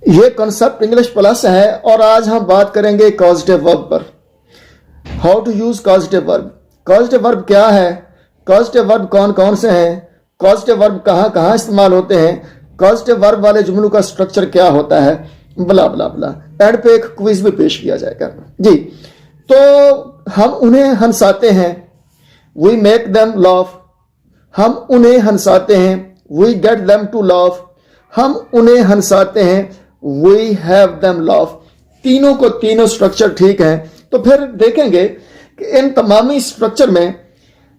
ये concept English plus है और आज हम बात करेंगे कॉजेटिव वर्ब पर। How to use causative verb. Causative verb क्या है, कॉजेटिव वर्ब कौन कौन से हैं, कॉजेटिव वर्ब कहाँ कहाँ इस्तेमाल होते हैं, कॉजेटिव वर्ब वाले जुमलों का स्ट्रक्चर क्या होता है, बला बला बला। एंड पे एक क्विज भी पेश किया जाएगा जी। तो हम उन्हें हंसाते हैं, वी मेक देम लाफ। हम उन्हें हंसाते हैं, we get them to laugh. हम उन्हें हंसाते हैं, वी हैव देम लाफ। तीनों को तीनों स्ट्रक्चर ठीक है। तो फिर देखेंगे कि इन तमामी स्ट्रक्चर में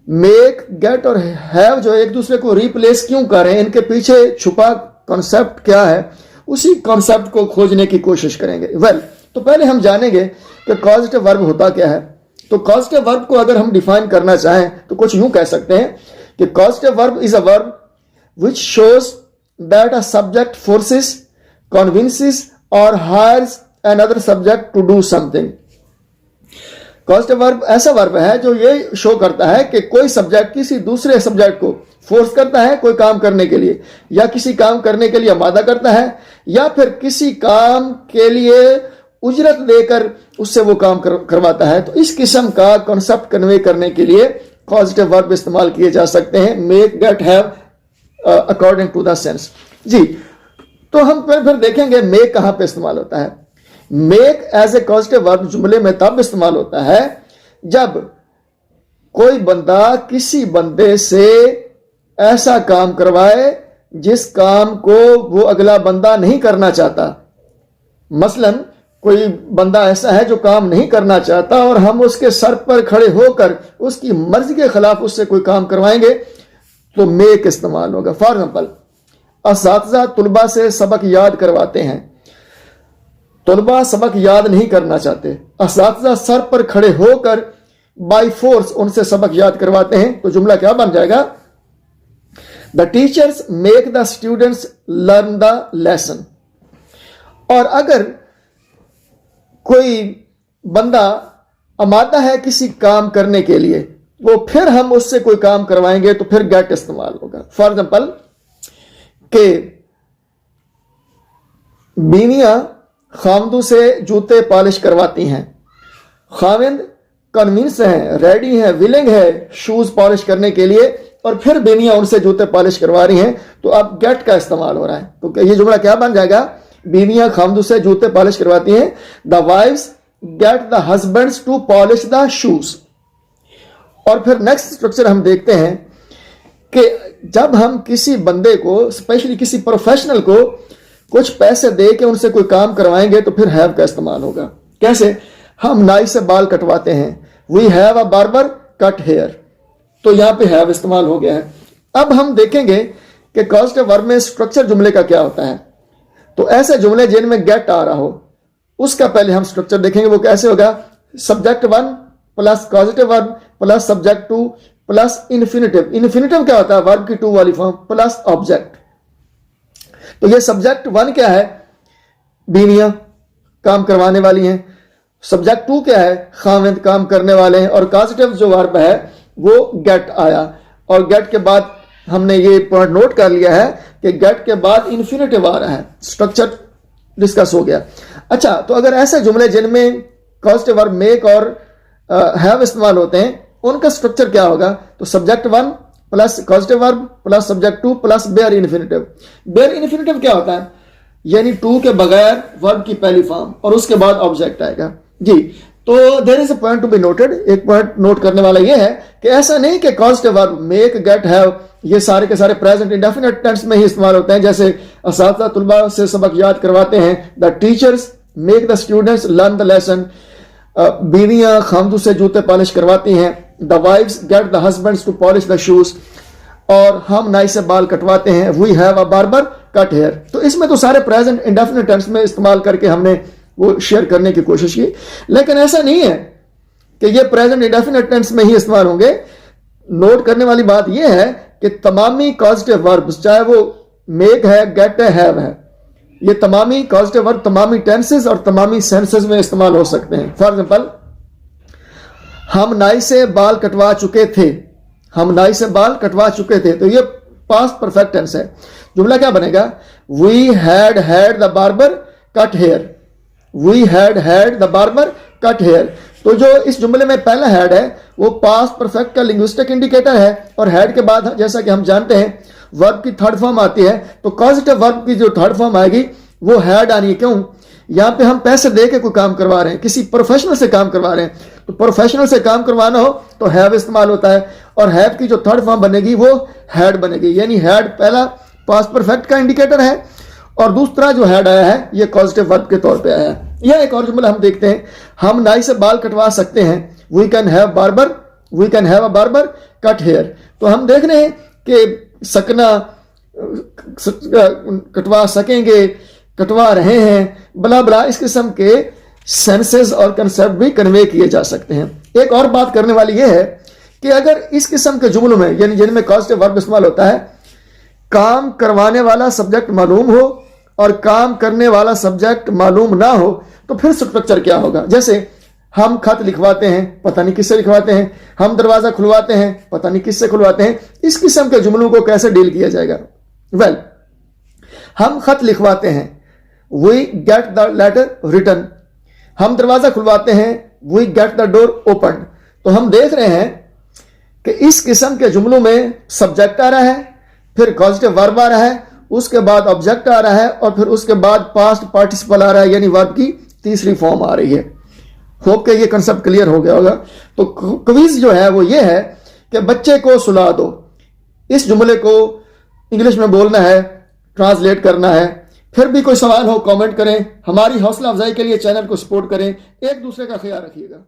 मेक, गेट और हैव जो एक दूसरे को रिप्लेस क्यों कर रहे हैं, इनके पीछे छुपा कॉन्सेप्ट क्या है, उसी कॉन्सेप्ट को खोजने की कोशिश करेंगे। तो पहले हम जानेंगे कि कॉजेटिव वर्ब होता क्या है। तो कॉजेटिव वर्ब को अगर हम डिफाइन करना चाहें तो कुछ यूं कह सकते हैं कि causative verb is a verb which shows that a subject forces, convinces और hires another subject to do something. Causative verb ऐसा वर्ब है जो ये शो करता है कि कोई सब्जेक्ट किसी दूसरे सब्जेक्ट को फोर्स करता है कोई काम करने के लिए, या किसी काम करने के लिए आमादा करता है, या फिर किसी काम के लिए उजरत देकर उससे वो काम करवाता है। तो इस किस्म का कॉन्सेप्ट कन्वे करने के लिए कॉजेटिव वर्ब इस्तेमाल किए जा सकते हैं, make, get, have, according to the sense जी। तो हम फिर देखेंगे मेक कहां पे इस्तेमाल होता है। Make as a positive verb जुमले में तब इस्तेमाल होता है जब कोई बंदा किसी बंदे से ऐसा काम करवाए जिस काम को वो अगला बंदा नहीं करना चाहता। मसलन कोई बंदा ऐसा है जो काम नहीं करना चाहता और हम उसके सर पर खड़े होकर उसकी मर्जी के खिलाफ उससे कोई काम करवाएंगे तो मेक इस्तेमाल होगा। फॉर एग्जाम्पल, असातिज़ा तुलबा से सबक याद करवाते हैं, तुलबा सबक याद नहीं करना चाहते, असातिज़ा सर पर खड़े होकर बाय फोर्स उनसे सबक याद करवाते हैं। तो जुमला क्या बन जाएगा? The teachers make the students learn the lesson. और अगर कोई बंदा आमादा है किसी काम करने के लिए, वो फिर हम उससे कोई काम करवाएंगे तो फिर गेट इस्तेमाल होगा। फॉर एग्जाम्पल के बीवियां खामदू से जूते पॉलिश करवाती हैं, खाविंद कन्विंस हैं, रेडी हैं, विलिंग है शूज पॉलिश करने के लिए, और फिर बीवियां उनसे जूते पॉलिश करवा रही हैं, तो अब गेट का इस्तेमाल हो रहा है। तो ये जुमला क्या बन जाएगा? बीवियां खामदू से जूते पॉलिश करवाती हैं, the wives get the husbands to polish the shoes. और फिर नेक्स्ट स्ट्रक्चर हम देखते हैं कि जब हम किसी बंदे को, स्पेशली किसी प्रोफेशनल को कुछ पैसे दे के उनसे कोई काम करवाएंगे तो फिर हैव का इस्तेमाल होगा। कैसे? हम नाई से बाल कटवाते हैं, we have a barber cut hair, तो यहां पे हैव इस्तेमाल हो गया है। अब हम देखेंगे कि कॉजेटिव वर्ब में स्ट्रक्चर जुमले का क्या होता है। तो ऐसे जुमले जिनमें गेट आ रहा हो उसका पहले हम स्ट्रक्चर देखेंगे। वो कैसे होगा? Subject one plus causative verb plus subject two plus infinitive. Infinitive क्या होता है? वर्ब की टू वाली फॉर्म प्लस ऑब्जेक्ट। तो ये सब्जेक्ट वन क्या है? बीवियां काम करवाने वाली हैं। सब्जेक्ट टू क्या है? खाविंद काम करने वाले हैं। और कॉजेटिव जो वर्ब है वो गेट आया, और गेट के बाद हमने ये पॉइंट नोट कर लिया है कि गेट के बाद इन्फिनेटिव आ रहा है। स्ट्रक्चर डिस्कस हो गया। अच्छा, तो अगर ऐसे जुमले जिनमें कॉजेटिव वर्ब मेक और हैव इस्तेमाल होते हैं उनका स्ट्रक्चर क्या होगा? तो subject one plus causative verb plus subject two plus bare infinitive. Bare infinitive क्या होता है? यानी टू के बगैर वर्ब की पहली फॉर्म और उसके बाद ऑब्जेक्ट आएगा जी। तो there is a point to be noted. एक पॉइंट नोट करने वाला यह है कि ऐसा नहीं कि causative verb make, get, have ये सारे के सारे प्रेजेंट इंडेफिनिट टेंस में ही इस्तेमाल होते हैं। जैसे असातिज़ा तुलबा से सबक याद करवाते हैं, the teachers make the students learn the lesson, बीवियां खामदू से जूते पॉलिश करवाती हैं, the wives get the husbands to polish the shoes, और हम नाई से बाल कटवाते हैं, we have a barber cut hair. तो इसमें तो सारे प्रेजेंट इंडेफिनिट टेंस में इस्तेमाल करके हमने वो शेयर करने की कोशिश की, लेकिन ऐसा नहीं है कि ये प्रेजेंट इंडेफिनिट टेंस में ही इस्तेमाल होंगे। नोट करने वाली बात यह है कि तमामी कॉजेटिव वर्ब्स, चाहे वो मेक है, गेट है, हैव है, ये तमामी कॉजेटिव वर्ब तमामी टेंसेस और तमामी सेंसेस में इस्तेमाल हो सकते हैं। फॉर एग्जांपल, हम नाई से बाल कटवा चुके थे, हम नाई से बाल कटवा चुके थे, तो ये पास्ट परफेक्ट टेंस है। जुमला क्या बनेगा? We had the barber cut hair, we had the barber cut hair. तो जो इस जुमले में पहला हैड है वो पास्ट परफेक्ट का लिंग्विस्टिक इंडिकेटर है, और हैड के बाद जैसा कि हम जानते हैं वर्ब की थर्ड फॉर्म आती है, तो कॉजेटिव वर्ब की जो थर्ड फॉर्म आएगी वो हैड आनी है। क्यों? यहाँ पे हम पैसे दे के कोई काम करवा रहे हैं, किसी प्रोफेशनल से काम करवा रहे हैं, तो प्रोफेशनल से काम करवाना हो तो हैव इस्तेमाल होता है, और हैव की जो थर्ड फॉर्म बनेगी वो हैड बनेगी। यानी हैड पहला पास्ट परफेक्ट का इंडिकेटर है, और दूसरा जो हैड आया है ये पॉजिटिव वर्ब के तौर पे आया है। यह एक और जुमला हम देखते हैं, हम नाई से बाल कटवा सकते हैं, we can have a barber cut hair. तो हम देख रहे हैं कि सकना, कटवा सकेंगे, कटवा रहे हैं, बला बला, इस किस्म के सेंसेस और कंसेप्ट भी कन्वे किए जा सकते हैं। एक और बात करने वाली यह है कि अगर इस किस्म के जुमलों में यानी जिनमें पॉजिटिव वर्ब इस्तेमाल होता है, काम करवाने वाला सब्जेक्ट मालूम हो और काम करने वाला सब्जेक्ट मालूम ना हो, तो फिर स्ट्रक्चर क्या होगा? जैसे हम खत लिखवाते हैं, पता नहीं किससे लिखवाते हैं, हम दरवाजा खुलवाते हैं, पता नहीं किससे खुलवाते हैं। इस किस्म के जुमलों को कैसे डील किया जाएगा? वेल, हम खत लिखवाते हैं, we get the letter written. हम दरवाजा खुलवाते हैं, we get the door open. तो हम देख रहे हैं कि इस किस्म के जुमलों में सब्जेक्ट आ रहा है, फिर पॉजिटिव वर्ब आ रहा है, उसके बाद ऑब्जेक्ट आ रहा है, और फिर उसके बाद पास्ट पार्टिसिपल आ रहा है, यानी वर्ब की तीसरी फॉर्म आ रही है। होप के ये कंसेप्ट क्लियर हो गया होगा। तो क्विज जो है वो ये है कि बच्चे को सुला दो, इस जुमले को इंग्लिश में बोलना है, ट्रांसलेट करना है। फिर भी कोई सवाल हो कमेंट करें, हमारी हौसला अफजाई के लिए चैनल को सपोर्ट करें। एक दूसरे का ख्याल रखिएगा।